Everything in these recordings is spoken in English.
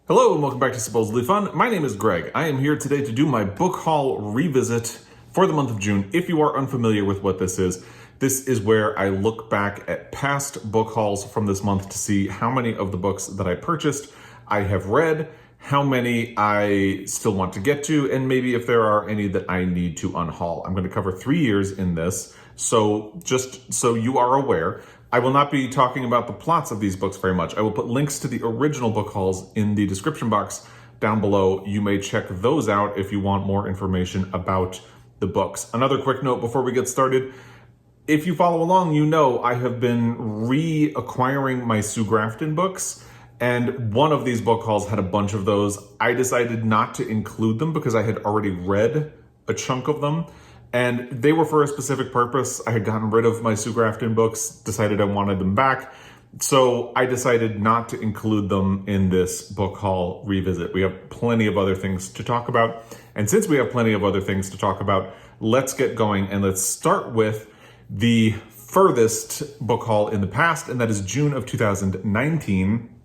Hello and welcome back to Supposedly Fun. My name is Greg. I am here today to do my book haul revisit for the month of June. If you are unfamiliar with what this is where I look back at past book hauls from this month to see how many of the books that I purchased I have read, how many I still want to get to, and maybe if there are any that I need to unhaul. I'm going to cover 3 years in this, so just so you are aware, I will not be talking about the plots of these books very much. I will put links to the original book hauls in the description box down below. You may check those out if you want more information about the books. Another quick note before we get started. If you follow along, you know I have been reacquiring my Sue Grafton books, and one of these book hauls had a bunch of those. I decided not to include them because I had already read a chunk of them. And they were for a specific purpose. I had gotten rid of my Sue Grafton books, decided I wanted them back. So I decided not to include them in this book haul revisit. We have plenty of other things to talk about. And since we have plenty of other things to talk about, let's get going and let's start with the furthest book haul in the past, and that is June of 2019.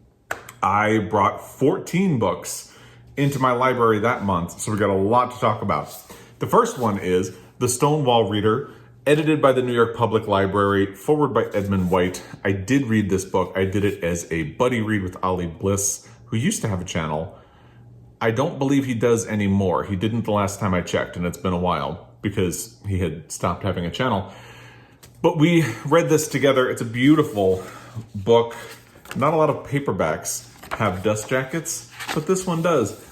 I brought 14 books into my library that month, so we got a lot to talk about. The first one is The Stonewall Reader, edited by the New York Public Library, forward by Edmund White. I did read this book. I did it as a buddy read with Ollie Bliss, who used to have a channel. I don't believe he does anymore. He didn't the last time I checked, and it's been a while because he had stopped having a channel. But we read this together. It's a beautiful book. Not a lot of paperbacks have dust jackets, but this one does.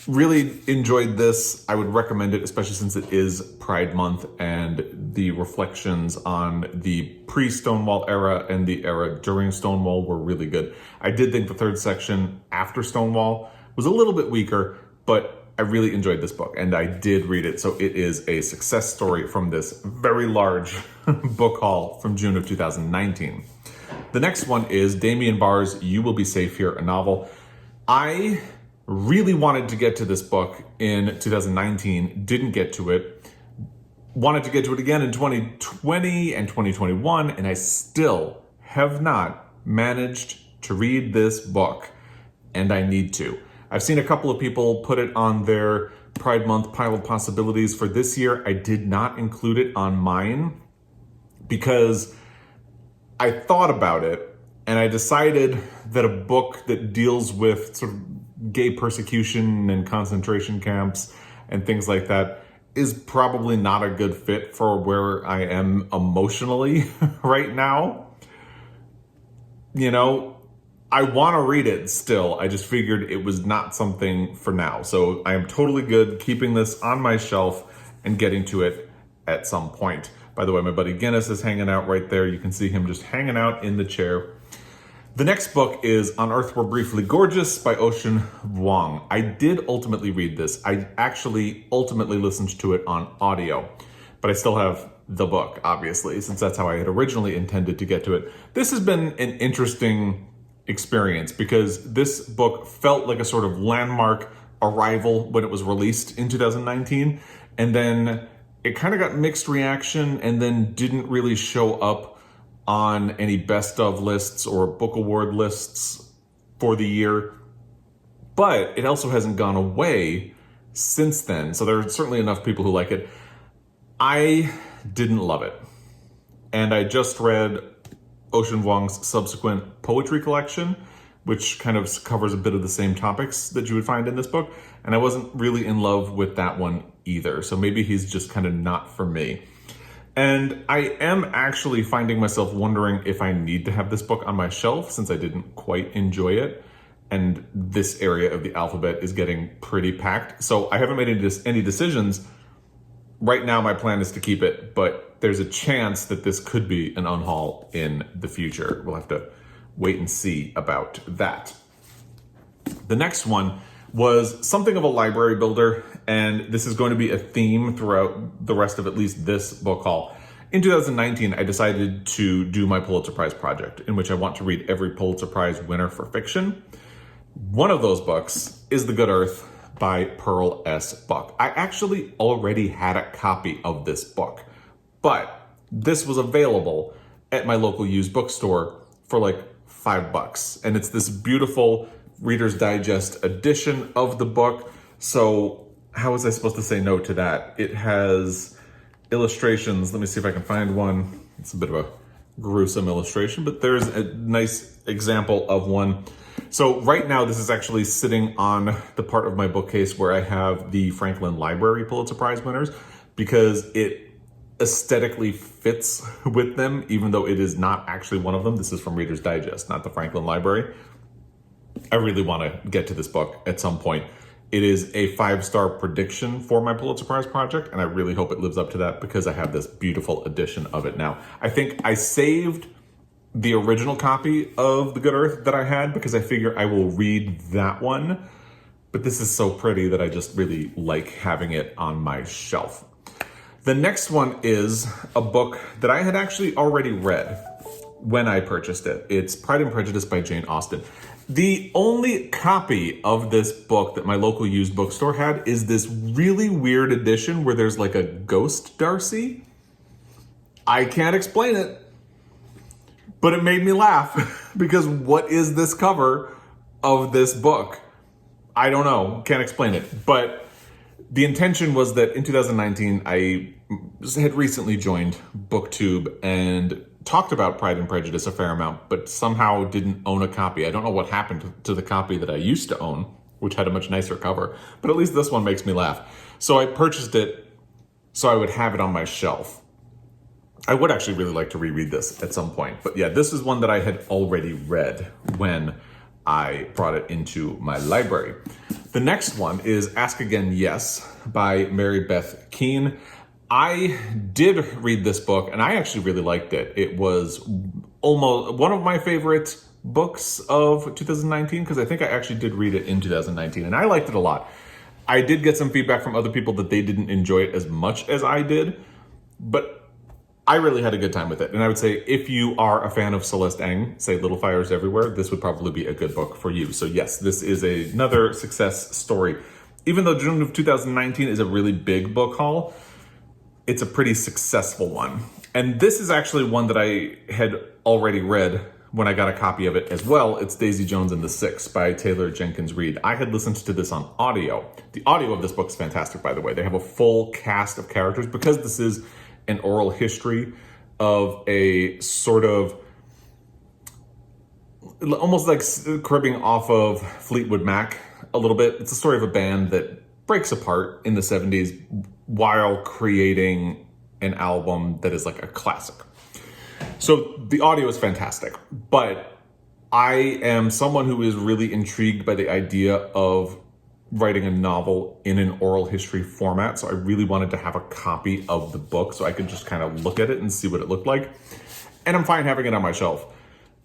Really enjoyed this. I would recommend it, especially since it is Pride Month and the reflections on the pre-Stonewall era and the era during Stonewall were really good. I did think the third section after Stonewall was a little bit weaker, but I really enjoyed this book and I did read it. So it is a success story from this very large book haul from June of 2019. The next one is Damian Barr's You Will Be Safe Here, a novel. I really wanted to get to this book in 2019, didn't get to it. Wanted to get to it again in 2020 and 2021, and I still have not managed to read this book, and I need to. I've seen a couple of people put it on their Pride Month pile of possibilities for this year. I did not include it on mine because I thought about it, and I decided that a book that deals with sort of gay persecution and concentration camps and things like that is probably not a good fit for where I am emotionally right now. You know, I want to read it still. I just figured it was not something for now. So I am totally good keeping this on my shelf and getting to it at some point. By the way, my buddy Guinness is hanging out right there. You can see him just hanging out in the chair. The next book is On Earth We're Briefly Gorgeous by Vuong. I did ultimately read this. I actually ultimately listened to it on audio, but I still have the book, obviously, since that's how I had originally intended to get to it. This has been an interesting experience because this book felt like a sort of landmark arrival when it was released in 2019, and then it kind of got mixed reaction and then didn't really show up on any best of lists or book award lists for the year. But it also hasn't gone away since then. So there are certainly enough people who like it. I didn't love it. And I just read Vuong's subsequent poetry collection, which kind of covers a bit of the same topics that you would find in this book. And I wasn't really in love with that one either. So maybe he's just kind of not for me. And I am actually finding myself wondering if I need to have this book on my shelf since I didn't quite enjoy it. And this area of the alphabet is getting pretty packed. So I haven't made any decisions. Right now, my plan is to keep it, but there's a chance that this could be an unhaul in the future. We'll have to wait and see about that. The next one was something of a library builder, and this is going to be a theme throughout the rest of at least this book haul. In 2019, I decided to do my Pulitzer Prize project, in which I want to read every Pulitzer Prize winner for fiction. One of those books is The Good Earth by Pearl S. Buck. I actually already had a copy of this book, but this was available at my local used bookstore for like $5. And it's this beautiful Reader's Digest edition of the book. So how was I supposed to say no to that? It has illustrations. Let me see if I can find one. It's a bit of a gruesome illustration, but there's a nice example of one. So right now, this is actually sitting on the part of my bookcase where I have the Franklin Library Pulitzer Prize winners, because it aesthetically fits with them, even though it is not actually one of them. This is from Reader's Digest, not the Franklin Library. I really want to get to this book at some point. It is a 5-star prediction for my Pulitzer Prize project, and I really hope it lives up to that because I have this beautiful edition of it now. I think I saved the original copy of The Good Earth that I had because I figure I will read that one, but this is so pretty that I just really like having it on my shelf. The next one is a book that I had actually already read when I purchased it. It's Pride and Prejudice by Jane Austen. The only copy of this book that my local used bookstore had is this really weird edition where there's like a ghost Darcy. I can't explain it, but it made me laugh because what is this cover of this book? I don't know, can't explain it. But the intention was that in 2019, I had recently joined BookTube and talked about Pride and Prejudice a fair amount, but somehow didn't own a copy. I don't know what happened to the copy that I used to own, which had a much nicer cover, but at least this one makes me laugh. So I purchased it so I would have it on my shelf. I would actually really like to reread this at some point, but yeah, this is one that I had already read when I brought it into my library. The next one is Ask Again Yes by Beth Keane. I did read this book and I actually really liked it. It was almost one of my favorite books of 2019 because I think I actually did read it in 2019 and I liked it a lot. I did get some feedback from other people that they didn't enjoy it as much as I did, but I really had a good time with it. And I would say if you are a fan of Celeste Ng, say Little Fires Everywhere, this would probably be a good book for you. So yes, this is another success story. Even though June of 2019 is a really big book haul, it's a pretty successful one. And this is actually one that I had already read when I got a copy of it as well. It's Daisy Jones and the Six by Taylor Jenkins Reid. I had listened to this on audio. The audio of this book is fantastic, by the way. They have a full cast of characters because this is an oral history of a sort of almost like cribbing off of Fleetwood Mac a little bit. It's a story of a band that breaks apart in the 70s while creating an album that is like a classic. So the audio is fantastic, but I am someone who is really intrigued by the idea of writing a novel in an oral history format. So I really wanted to have a copy of the book so I could just kind of look at it and see what it looked like. And I'm fine having it on my shelf.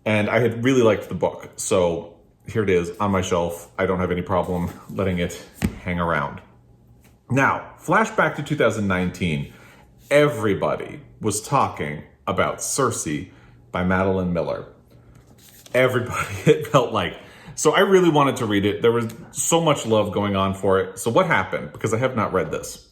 And I had really liked the book. So here it is on my shelf. I don't have any problem letting it hang around. Now, flashback to 2019. Everybody was talking about Circe by Madeline Miller. Everybody, it felt like. So I really wanted to read it. There was so much love going on for it. So what happened? Because I have not read this.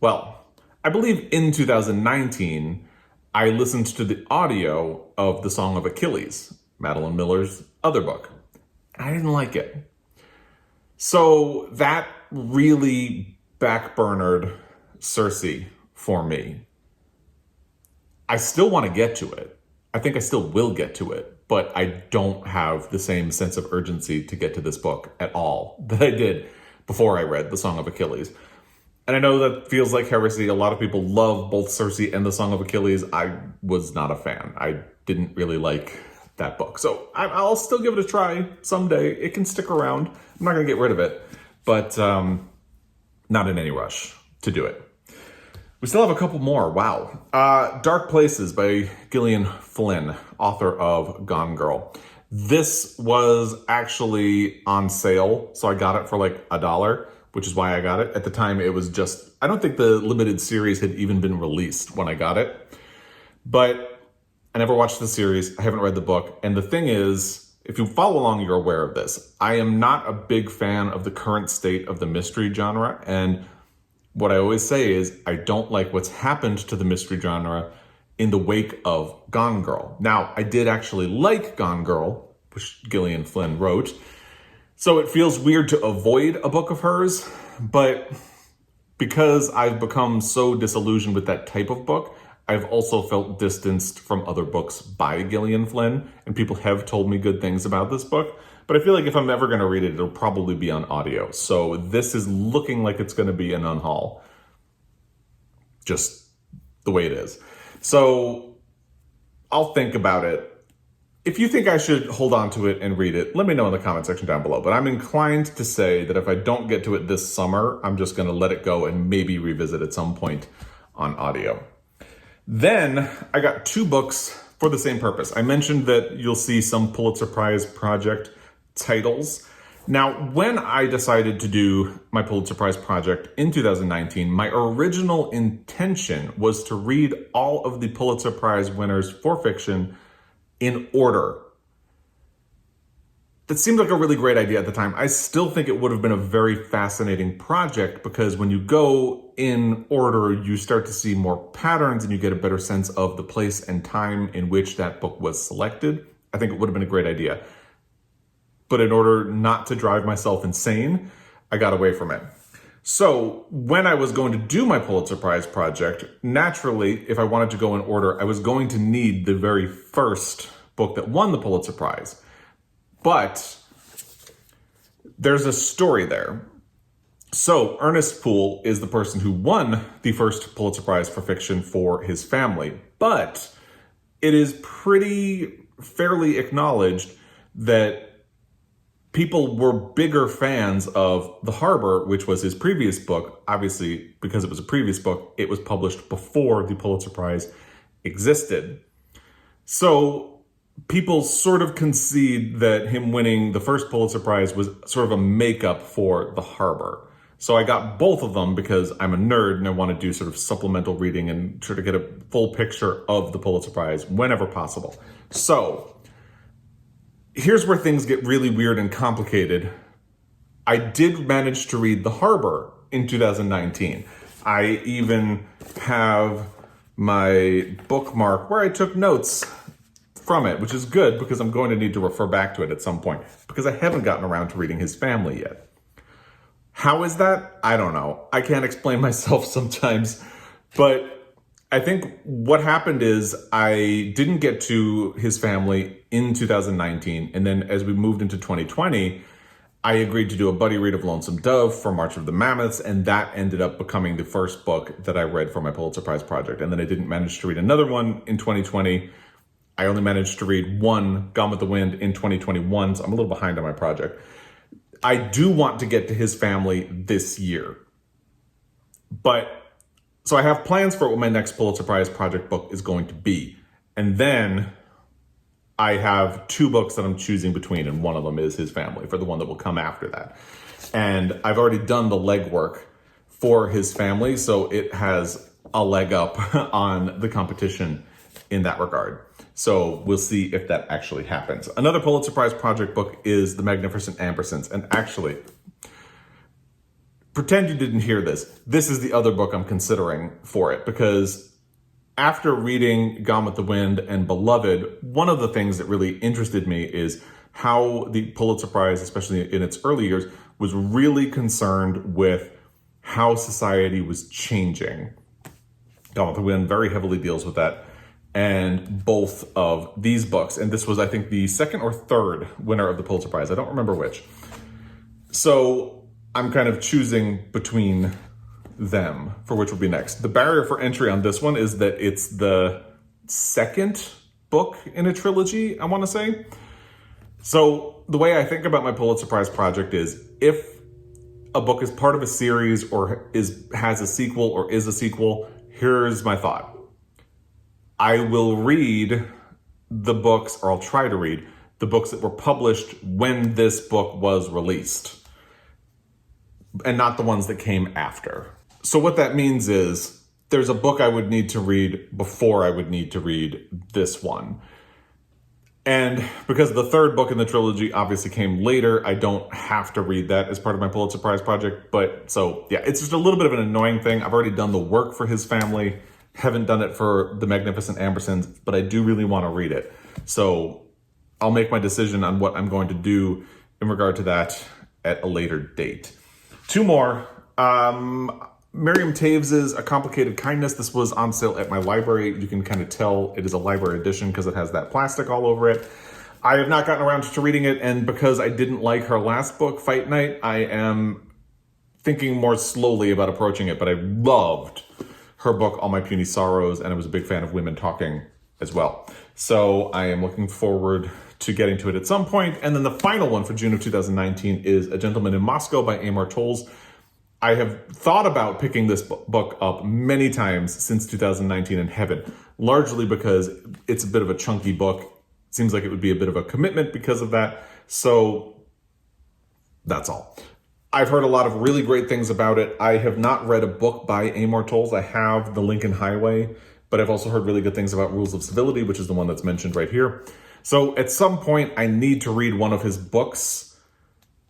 Well, I believe in 2019, I listened to the audio of The Song of Achilles, Madeline Miller's other book. I didn't like it. So that really backburnered Circe for me. I still want to get to it. I think I still will get to it, but I don't have the same sense of urgency to get to this book at all that I did before I read The Song of Achilles. And I know that feels like heresy. A lot of people love both Circe and The Song of Achilles. I was not a fan. I didn't really like that book. So I'll still give it a try someday. It can stick around. I'm not going to get rid of it, but not in any rush to do it. We still have a couple more. Wow. Dark Places by Gillian Flynn, author of Gone Girl. This was actually on sale, so I got it for like $1, which is why I got it. At the time, it was just, I don't think the limited series had even been released when I got it. But I never watched the series. I haven't read the book. And the thing is, if you follow along, you're aware of this. I am not a big fan of the current state of the mystery genre. And what I always say is I don't like what's happened to the mystery genre in the wake of Gone Girl. Now, I did actually like Gone Girl, which Gillian Flynn wrote. So it feels weird to avoid a book of hers, but because I've become so disillusioned with that type of book, I've also felt distanced from other books by Gillian Flynn, and people have told me good things about this book. But I feel like if I'm ever going to read it, it'll probably be on audio. So this is looking like it's going to be an unhaul. Just the way it is. So I'll think about it. If you think I should hold on to it and read it, let me know in the comment section down below. But I'm inclined to say that if I don't get to it this summer, I'm just going to let it go and maybe revisit at some point on audio. Then I got 2 books for the same purpose. I mentioned that you'll see some Pulitzer Prize project titles. Now, when I decided to do my Pulitzer Prize project in 2019, my original intention was to read all of the Pulitzer Prize winners for fiction in order. That seemed like a really great idea at the time. I still think it would have been a very fascinating project because when you go in order, you start to see more patterns and you get a better sense of the place and time in which that book was selected. I think it would have been a great idea. But in order not to drive myself insane, I got away from it. So when I was going to do my Pulitzer Prize project, naturally, if I wanted to go in order, I was going to need the very first book that won the Pulitzer Prize. But there's a story there. So Ernest Poole is the person who won the first Pulitzer Prize for fiction for his family. But it is fairly acknowledged that people were bigger fans of The Harbor, which was his previous book. Obviously, because it was a previous book, it was published before the Pulitzer Prize existed. So people sort of concede that him winning the first Pulitzer Prize was sort of a makeup for The Harbor. So I got both of them because I'm a nerd and I want to do sort of supplemental reading and try to get a full picture of the Pulitzer Prize whenever possible. So here's where things get really weird and complicated. I did manage to read The Harbor in 2019. I even have my bookmark where I took notes from it, which is good because I'm going to need to refer back to it at some point because I haven't gotten around to reading his family yet. How is that? I don't know. I can't explain myself sometimes, but I think what happened is I didn't get to his family in 2019. And then as we moved into 2020, I agreed to do a buddy read of Lonesome Dove for March of the Mammoths. And that ended up becoming the first book that I read for my Pulitzer Prize project. And then I didn't manage to read another one in 2020. I only managed to read one, Gone with the Wind, in 2021. So I'm a little behind on my project. I do want to get to his family this year. So I have plans for what my next Pulitzer Prize project book is going to be. And then I have 2 books that I'm choosing between, and one of them is his family for the one that will come after that. And I've already done the legwork for his family, so it has a leg up on the competition in that regard. So we'll see if that actually happens. Another Pulitzer Prize project book is The Magnificent Ambersons. And actually, pretend you didn't hear this. This is the other book I'm considering for it because after reading Gone with the Wind and Beloved, one of the things that really interested me is how the Pulitzer Prize, especially in its early years, was really concerned with how society was changing. Gone with the Wind very heavily deals with that. And both of these books, and this was, I think, the second or third winner of the Pulitzer Prize. I don't remember which. So I'm kind of choosing between them for which will be next. The barrier for entry on this one is that it's the second book in a trilogy, I want to say. So the way I think about my Pulitzer Prize project is if a book is part of a series or has a sequel or is a sequel, here's my thought. I will read the books, or I'll try to read the books that were published when this book was released, and not the ones that came after. So what that means is there's a book I would need to read before I would need to read this one. And because the third book in the trilogy obviously came later, I don't have to read that as part of my Pulitzer Prize project. But so, yeah, it's just a little bit of an annoying thing. I've already done the work for his family. Haven't done it for The Magnificent Ambersons, but I do really want to read it. So I'll make my decision on what I'm going to do in regard to that at a later date. Two more. Miriam Toews' A Complicated Kindness. This was on sale at my library. You can kind of tell it is a library edition because it has that plastic all over it. I have not gotten around to reading it, and because I didn't like her last book, Fight Night, I am thinking more slowly about approaching it, but I loved her book, All My Puny Sorrows, and I was a big fan of women talking as well. So I am looking forward to getting to it at some point. And then the final one for June of 2019 is A Gentleman in Moscow by Amor Towles. I have thought about picking this book up many times since 2019 and haven't, largely because it's a bit of a chunky book. Seems like it would be a bit of a commitment because of that. So that's all. I've heard a lot of really great things about it. I have not read a book by Amor Towles. I have The Lincoln Highway, but I've also heard really good things about Rules of Civility, which is the one that's mentioned right here. So at some point, I need to read one of his books,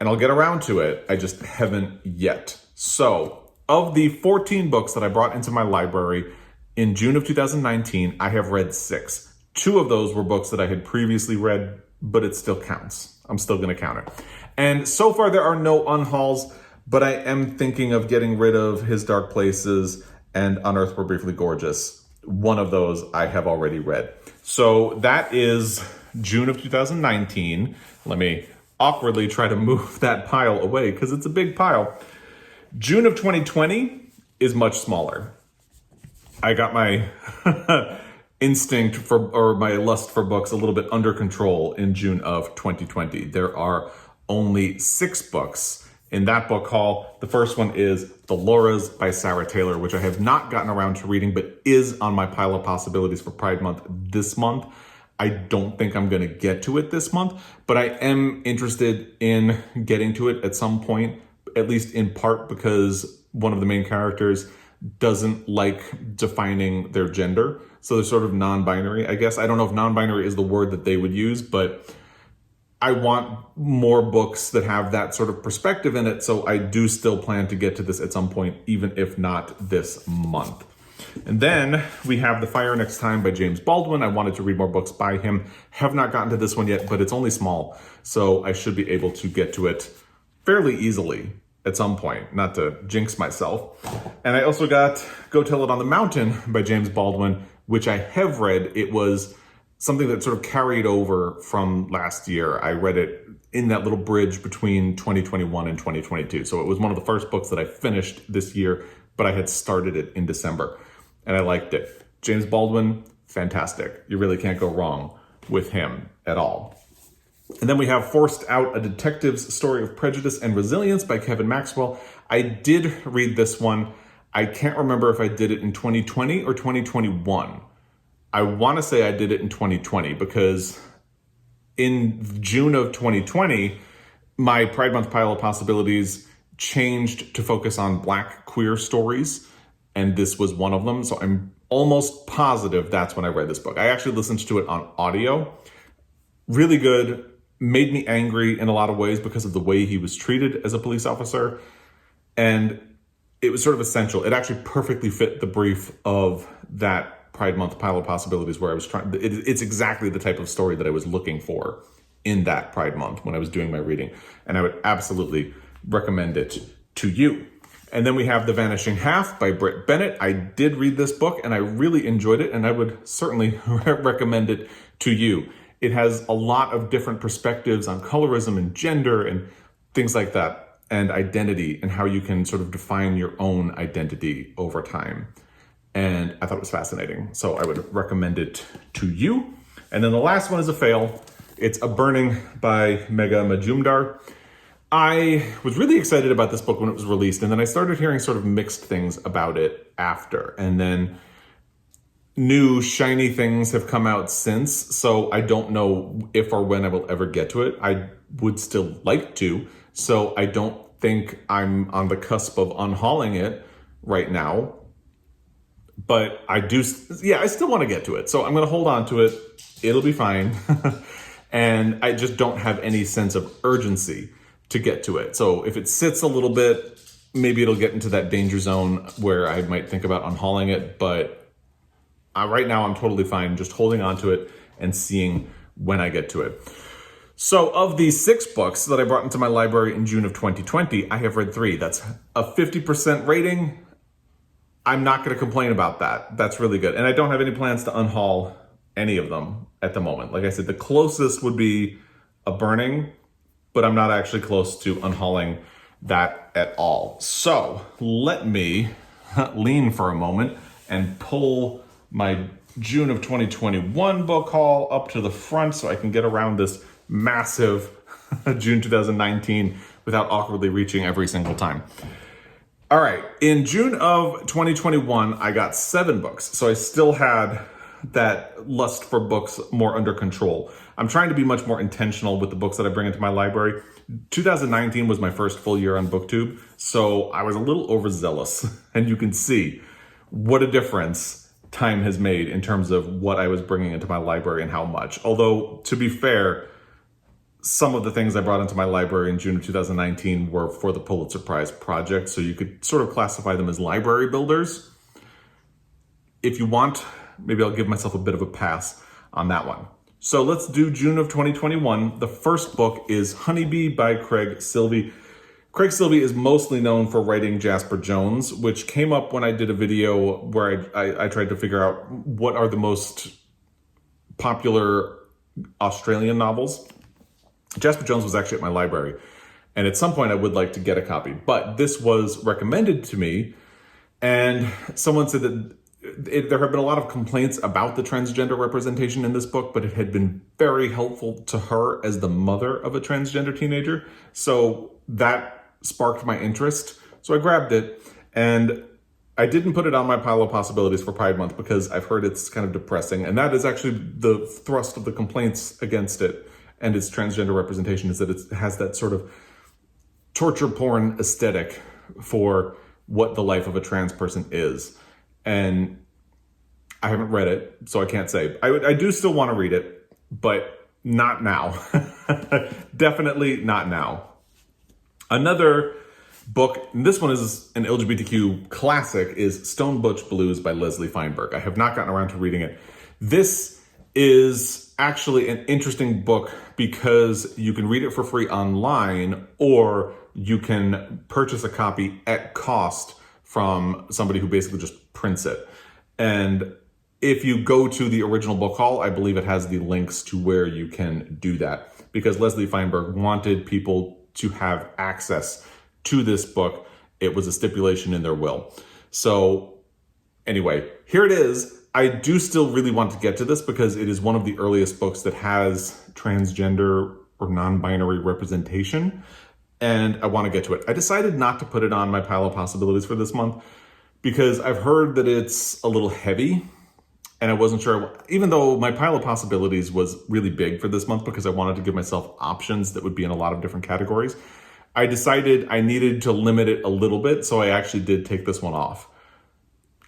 and I'll get around to it. I just haven't yet. So of the 14 books that I brought into my library in June of 2019, I have read 6. 2 of those were books that I had previously read, but it still counts. I'm still going to count it. And so far, there are no unhauls, but I am thinking of getting rid of His Dark Places and Unearthed Were Briefly Gorgeous. One of those I have already read. So that is June of 2019. Let me awkwardly try to move that pile away because it's a big pile. June of 2020 is much smaller. I got my instinct for, or my lust for books a little bit under control in June of 2020. There are only 6 books in that book haul. The first one is The Lauras by Sara Taylor, which I have not gotten around to reading, but is on my pile of possibilities for Pride Month this month. I don't think I'm going to get to it this month, but I am interested in getting to it at some point, at least in part because one of the main characters doesn't like defining their gender. So they're sort of non-binary, I guess. I don't know if non-binary is the word that they would use, but I want more books that have that sort of perspective in it. So I do still plan to get to this at some point, even if not this month. And then we have The Fire Next Time by James Baldwin. I wanted to read more books by him. Have not gotten to this one yet, but it's only small. So I should be able to get to it fairly easily at some point, not to jinx myself. And I also got Go Tell It on the Mountain by James Baldwin, which I have read. It was something that sort of carried over from last year. I read it in that little bridge between 2021 and 2022. So it was one of the first books that I finished this year, but I had started it in December and I liked it. James Baldwin, fantastic. You really can't go wrong with him at all. And then we have Forced Out, A Detective's Story of Prejudice and Resilience by Kevin Maxwell. I did read this one. I can't remember if I did it in 2020 or 2021. I want to say I did it in 2020 because in June of 2020, my Pride Month pile of possibilities changed to focus on Black queer stories, and this was one of them. So I'm almost positive that's when I read this book. I actually listened to it on audio. Really good. Made me angry in a lot of ways because of the way he was treated as a police officer. And it was sort of essential. It actually perfectly fit the brief of that Pride Month pile of possibilities where I was trying. It's exactly the type of story that I was looking for in that Pride Month when I was doing my reading. And I would absolutely recommend it to you. And then we have The Vanishing Half by Britt Bennett. I did read this book and I really enjoyed it, and I would certainly recommend it to you. It has a lot of different perspectives on colorism and gender and things like that, and identity, and how you can sort of define your own identity over time. And I thought it was fascinating, so I would recommend it to you. And then the last one is a fail. It's A Burning by Megha Majumdar. I was really excited about this book when it was released, and then I started hearing sort of mixed things about it after. And then new shiny things have come out since, so I don't know if or when I will ever get to it. I would still like to, so I don't think I'm on the cusp of unhauling it right now. But I still want to get to it. So I'm going to hold on to it. It'll be fine. And I just don't have any sense of urgency to get to it. So if it sits a little bit, maybe it'll get into that danger zone where I might think about unhauling it. But right now I'm totally fine just holding on to it and seeing when I get to it. So of these 6 books that I brought into my library in June of 2020, I have read 3. That's a 50% rating. I'm not going to complain about that. That's really good. And I don't have any plans to unhaul any of them at the moment. Like I said, the closest would be a burning, but I'm not actually close to unhauling that at all. So let me lean for a moment and pull my June of 2021 book haul up to the front so I can get around this massive June 2019 without awkwardly reaching every single time. All right, in June of 2021, I got 7 books. So I still had that lust for books more under control. I'm trying to be much more intentional with the books that I bring into my library. 2019 was my first full year on BookTube, so I was a little overzealous. And you can see what a difference time has made in terms of what I was bringing into my library and how much. Although, to be fair, some of the things I brought into my library in June of 2019 were for the Pulitzer Prize project, so you could sort of classify them as library builders. If you want, maybe I'll give myself a bit of a pass on that one. So let's do June of 2021. The first book is Honeybee by Craig Silvey. Craig Silvey is mostly known for writing Jasper Jones, which came up when I did a video where I tried to figure out what are the most popular Australian novels. Jasper Jones was actually at my library, and at some point I would like to get a copy, but this was recommended to me, and someone said that there have been a lot of complaints about the transgender representation in this book, but it had been very helpful to her as the mother of a transgender teenager, so that sparked my interest. So I grabbed it, and I didn't put it on my pile of possibilities for Pride Month because I've heard it's kind of depressing, and that is actually the thrust of the complaints against it and its transgender representation, is that it has that sort of torture porn aesthetic for what the life of a trans person is. And I haven't read it, so I can't say. I do still want to read it, but not now. Definitely not now. Another book, and this one is an LGBTQ classic, is Stone Butch Blues by Leslie Feinberg. I have not gotten around to reading it. This is actually an interesting book because you can read it for free online, or you can purchase a copy at cost from somebody who basically just prints it. And if you go to the original book haul, I believe it has the links to where you can do that, because Leslie Feinberg wanted people to have access to this book. It was a stipulation in their will. So anyway, here it is. I do still really want to get to this because it is one of the earliest books that has transgender or non-binary representation, and I want to get to it. I decided not to put it on my pile of possibilities for this month because I've heard that it's a little heavy, and I wasn't sure, even though my pile of possibilities was really big for this month because I wanted to give myself options that would be in a lot of different categories. I decided I needed to limit it a little bit, so I actually did take this one off,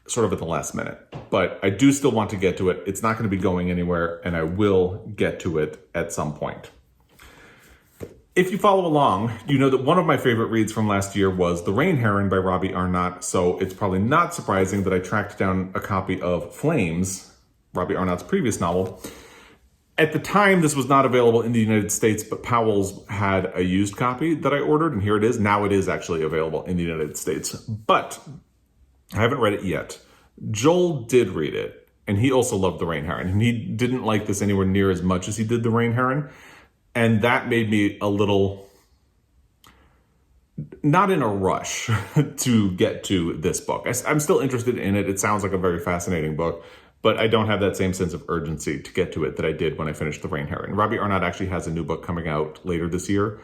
sort of at the last minute. But I do still want to get to it. It's not going to be going anywhere, and I will get to it at some point. If you follow along, you know that one of my favorite reads from last year was The Rain Heron by Robbie Arnott, so it's probably not surprising that I tracked down a copy of Flames, Robbie Arnott's previous novel. At the time, this was not available in the United States, but Powell's had a used copy that I ordered, and here it is. Now it is actually available in the United States, but I haven't read it yet. Joel did read it, and he also loved The Rain Heron, and he didn't like this anywhere near as much as he did The Rain Heron. And that made me a little, not in a rush to get to this book. I'm still interested in it. It sounds like a very fascinating book, but I don't have that same sense of urgency to get to it that I did when I finished The Rain Heron. Robbie Arnott actually has a new book coming out later this year.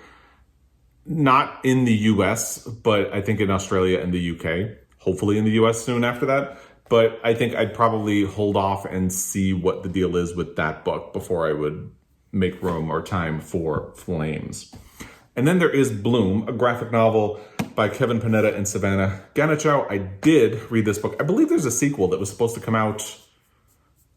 Not in the US, but I think in Australia and the UK. Hopefully in the US soon after that. But I think I'd probably hold off and see what the deal is with that book before I would make room or time for Flames. And then there is Bloom, a graphic novel by Kevin Panetta and Savannah Ganichow. I did read this book. I believe there's a sequel that was supposed to come out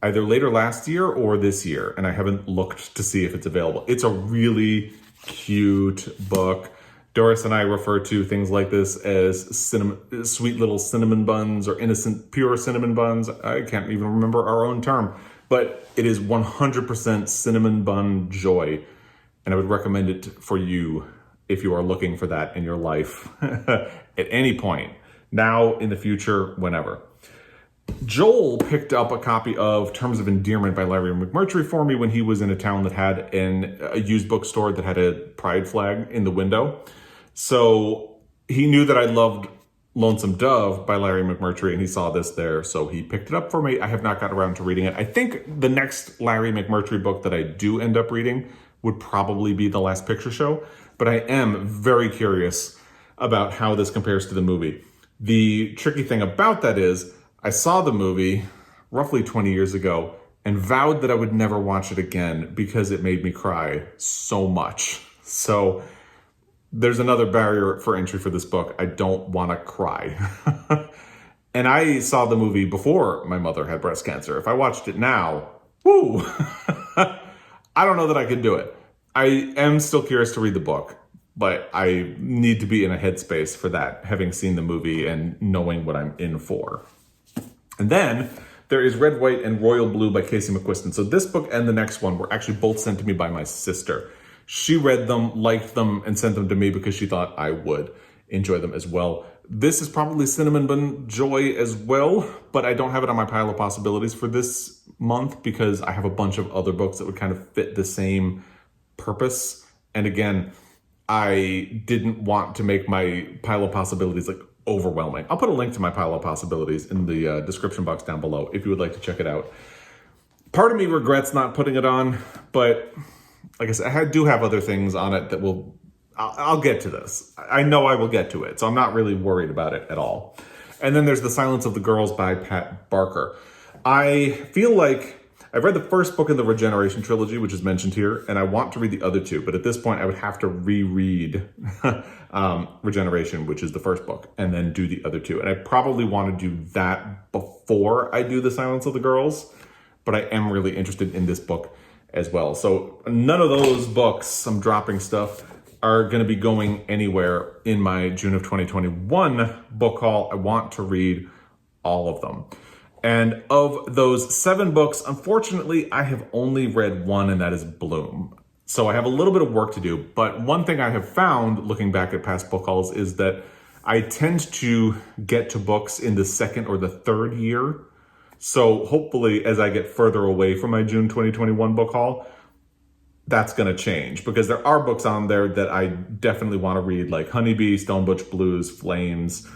either later last year or this year, and I haven't looked to see if it's available. It's a really cute book. Doris and I refer to things like this as sweet little cinnamon buns or innocent pure cinnamon buns. I can't even remember our own term. But it is 100% cinnamon bun joy. and I would recommend it for you if you are looking for that in your life at any point, now, in the future, whenever. Joel picked up a copy of Terms of Endearment by Larry McMurtry for me when he was in a town that had a used bookstore that had a pride flag in the window. So he knew that I loved Lonesome Dove by Larry McMurtry, and he saw this there, so he picked it up for me. I have not got around to reading it. I think the next Larry McMurtry book that I do end up reading would probably be The Last Picture Show, but I am very curious about how this compares to the movie. The tricky thing about that is I saw the movie roughly 20 years ago and vowed that I would never watch it again because it made me cry so much. So there's another barrier for entry for this book. I don't want to cry. And I saw the movie before my mother had breast cancer. If I watched it now, woo! I don't know that I could do it. I am still curious to read the book, but I need to be in a headspace for that, having seen the movie and knowing what I'm in for. And then there is Red, White, and Royal Blue by Casey McQuiston. So this book and the next one were actually both sent to me by my sister. She read them, liked them, and sent them to me because she thought I would enjoy them as well. This is probably Cinnamon Bun Joy as well, but I don't have it on my pile of possibilities for this month because I have a bunch of other books that would kind of fit the same purpose. And again, I didn't want to make my pile of possibilities like overwhelming. I'll put a link to my pile of possibilities in the description box down below if you would like to check it out. Part of me regrets not putting it on, but like I said, I do have other things on it that I'll get to this. I know I will get to it, so I'm not really worried about it at all. And then there's The Silence of the Girls by Pat Barker. I feel like I've read the first book in the Regeneration trilogy, which is mentioned here, and I want to read the other two, but at this point I would have to reread Regeneration, which is the first book, and then do the other two. And I probably want to do that before I do The Silence of the Girls, but I am really interested in this book as well. So none of those books, I'm dropping stuff, are going to be going anywhere in my June of 2021 book haul. I want to read all of them. And of those 7 books, unfortunately, I have only read one, and that is Bloom. So I have a little bit of work to do. But one thing I have found, looking back at past book hauls, is that I tend to get to books in the second or the third year. So hopefully, as I get further away from my June 2021 book haul, that's going to change. Because there are books on there that I definitely want to read, like Honeybee, Stone Butch Blues, Flames.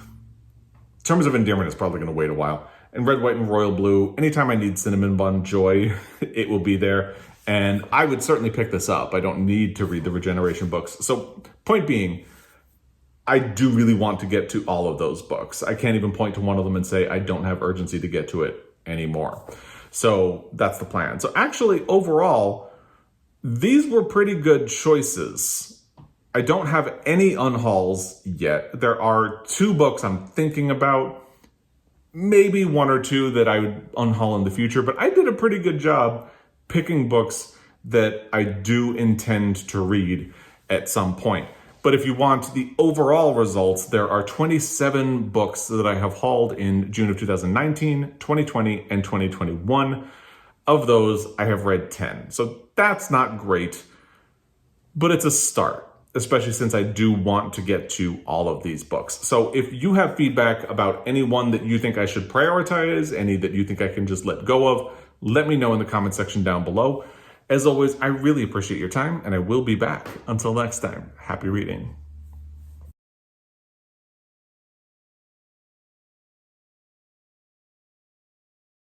Terms of Endearment is probably going to wait a while. And Red, White, and Royal Blue, anytime I need Cinnamon Bun Joy, it will be there. And I would certainly pick this up. I don't need to read the Regeneration books. So point being, I do really want to get to all of those books. I can't even point to one of them and say I don't have urgency to get to it anymore. So that's the plan. So actually, overall, these were pretty good choices. I don't have any unhauls yet. There are 2 books I'm thinking about. Maybe 1 or 2 that I would unhaul in the future, but I did a pretty good job picking books that I do intend to read at some point. But if you want the overall results, there are 27 books that I have hauled in June of 2019, 2020, and 2021. Of those, I have read 10. So that's not great, but it's a start, especially since I do want to get to all of these books. So if you have feedback about any one that you think I should prioritize, any that you think I can just let go of, let me know in the comment section down below. As always, I really appreciate your time, and I will be back. Until next time, happy reading.